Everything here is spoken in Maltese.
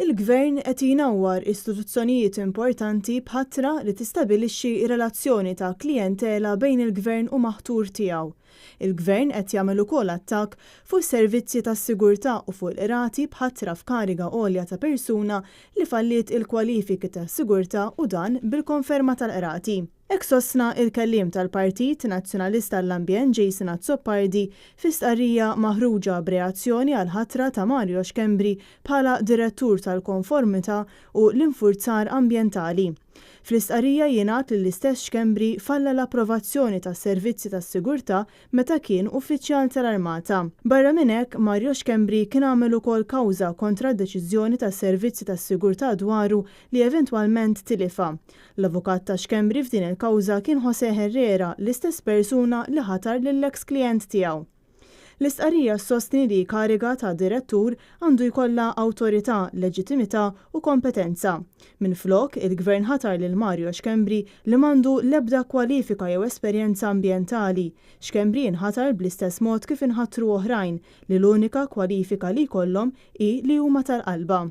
Il-Gvern qed jinawwar istituzzjonijiet importanti b'ħatra li tistabbilixxi relazzjoni ta' klijentela bejn il-Gvern u maħtur tiegħu. Il-Gvern qed jagħmel ukoll attakk fuq is-servizzi tas-sigurtà u fuq il-qrati b'ħatra f'kariga għolja ta' persuna li falliet il-kwalifiki tas-sigurtà u dan bil-konferma tal-qrati. Hekk sostna il-kelliem tal-Partit Nazzjonalista għall-Ambjent Jason Azzopardi fi stqarrija maħruġa b'reazzjoni għal ħatra ta' Mario Xkembri bħala direttur tal-konformità u l-infurzar ambjentali. Fl-istqarrija jingħad li l-istess Xkembri falla l-approvazzjoni tas-servizzi tas-sigurtà meta kien uffiċjal tal-Armata. Barra minn hekk, Mario Xkembri kien għamel ukoll kawża kontra d-deċiżjoni tas-servizzi tas-sigurtà dwaru li eventwalment tilifha. L-avukat ta' Xkembri f'din il-kawża kien Jose Herrera, l-istess persuna li ħatar lill-eks klient tiegħu. L-istqarrija sostni li kariga ta' direttur għandu jkollha awtorità, leġittimità u kompetenza. Minflok, il-Gvern ħatar lil Mario Xkembri li m'għandu l-ebda kwalifika jew esperjenza ambjentali. Xkembri inħatar bl-istess mod kif inħattru oħrajn li l-unika kwalifika li jkollhom hi li huma tal-qalba.